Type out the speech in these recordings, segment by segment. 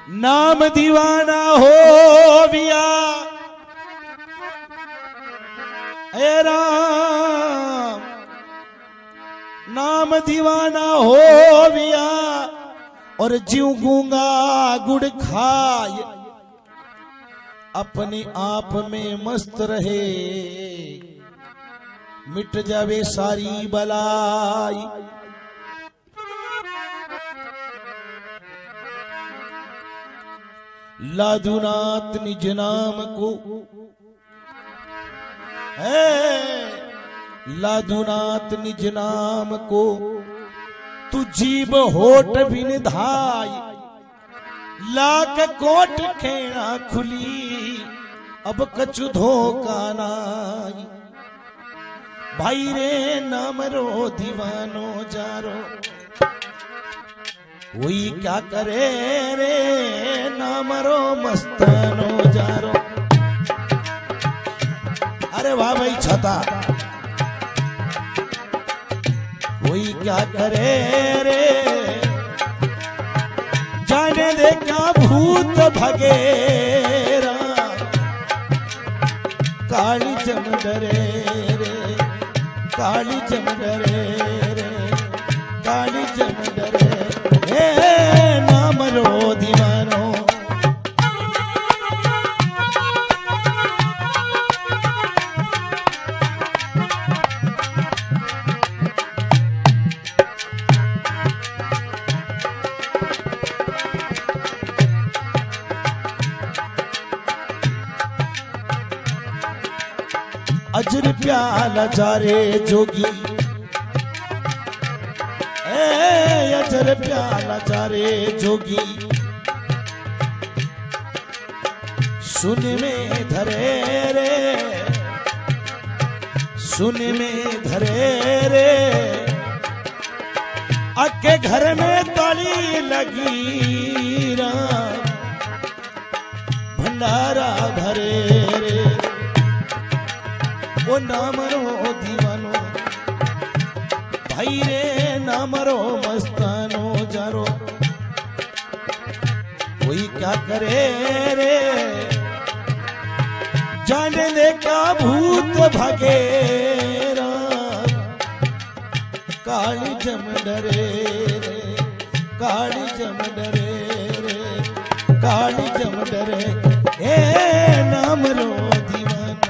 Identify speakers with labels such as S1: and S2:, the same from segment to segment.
S1: नाम दीवाना हो विया हे राम, नाम दीवाना हो विया और जीव गूंगा गुड़ खाए, अपने आप में मस्त रहे मिट जावे सारी बलाई। लादुनाथ निज नाम को है, लादुनाथ निज नाम को तू जीव होठ बिन धाई, लाख कोट खेना खुली अब कछु धोखा नाई। भाई रे नाम रो दीवानो जारो, कोई क्या करे रे नाम रो मस्तानो जारो। अरे वाह भाई छता, कोई क्या करे रे जाने दे क्या भूत भगेरा, काली जम डरे रे, काली जम डरे रे, काली जम डरे हे नाम रो दीवानो। अजर प्याला जारे जोगी, अजर प्याला जारे जोगी, सुन में धरे रे, सुन में धरे रे, अके घर में ताली लगी राम, भंडारा भरे रे। ओ नाम रो दीवानो, भाई रे नाम रो मस्तानो जारो, कोई क्या करे रे जाने दे क्या भूत भगेरा, काली जम डरे रे, काली जम डरे रे, काली जम डरे ए नाम रो दीवानो।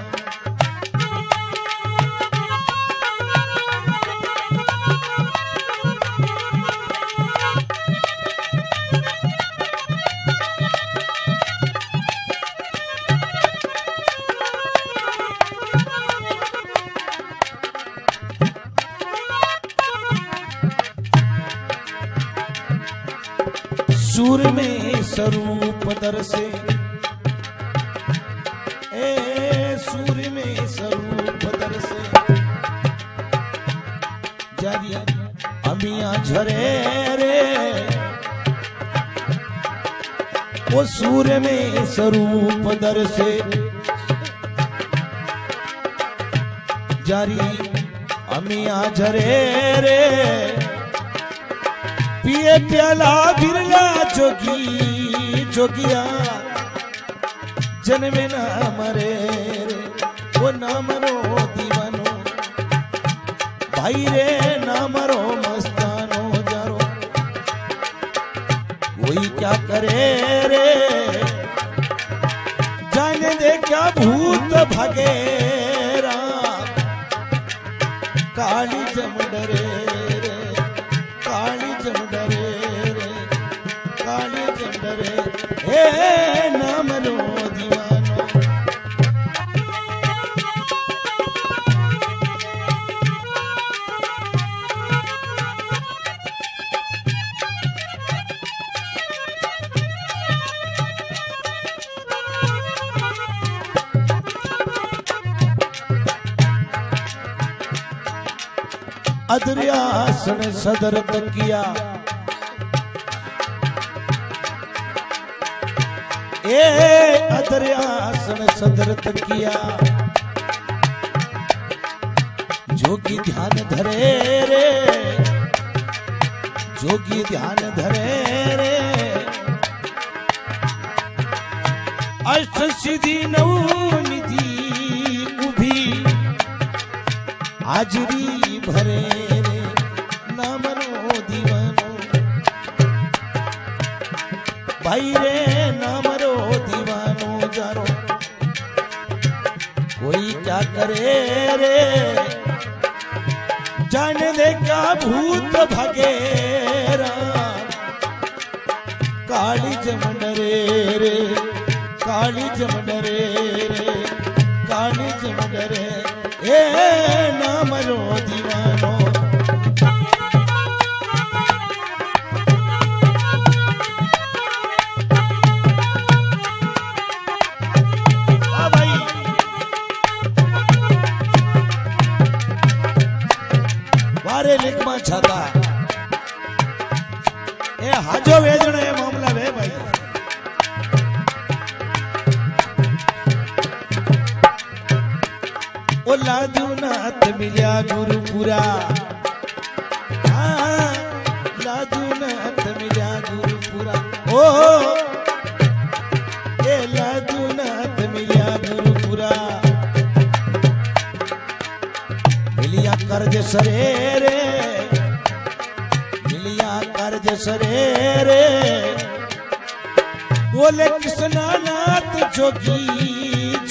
S1: सूर में स्वरूप दर्शे, सूर में स्वरूप दर्शे, जारी अमिया झरे रे, वो सूर में स्वरूप दर्शे, जारी अमिया झरे रे, पिए प्याला बिरला जोगी जोगिया, जन्मे ना मरे रे, वो नाम रो दीवानो, भाई रे नाम रो मस्तानो जारो, कोई क्या करे रे जाने दे क्या भूत भगेरा, काली जम डरे रे, काली जम डरे रे, काली जम डरे हे नाम रो दीवानो। अदरियासन सदर तकिया, अदरियासन सदर तकिया, जोगी ध्यान धरे रे, जोगी ध्यान धरे रे, सीधी नवनिधि उभी हाजरी भरे रे नामरो दीवानो भाई रे नामरो दीवानो जारो कोई क्या करे रे जाने दे क्या भूत भगेरा काली जम डरे रे काली जम डरे रे काली जम डरे ए नामरो दीवानो वारे लिखमा छाता ए हाजो वेजणो ए मामला वे भाई ओ लादूनाथ मिल्या गुरुपुरा हाँ लादूनाथ मिल्या गुरुपुरा ओ ए लादूनाथ मिल्या गुरुपुरा मिलिया कर्ज सरे रे मिलिया कर्ज सरे रे बोले कृष्णानाथ जोगी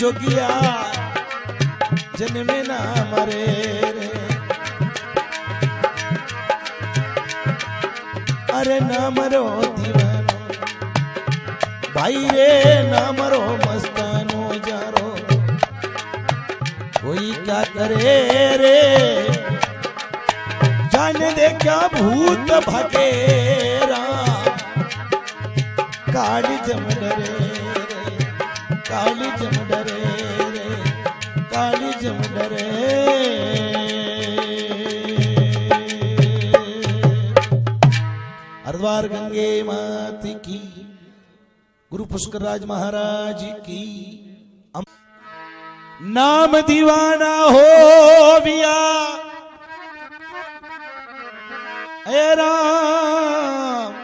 S1: जोगिया जन्मे ना मरे रे अरे ना मरो दीवानो भाई रे ना मरो मस्तानो जारो कोई क्या करे रे जाने दे क्या भूत भगेरा काली जम डरे रे काली जम डरे रे काली जम डरे हरिद्वार गंगे माता की गुरु पुष्कर राज महाराज की नाम दीवाना हो बिया हे राम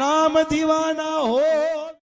S1: नाम दीवाना हो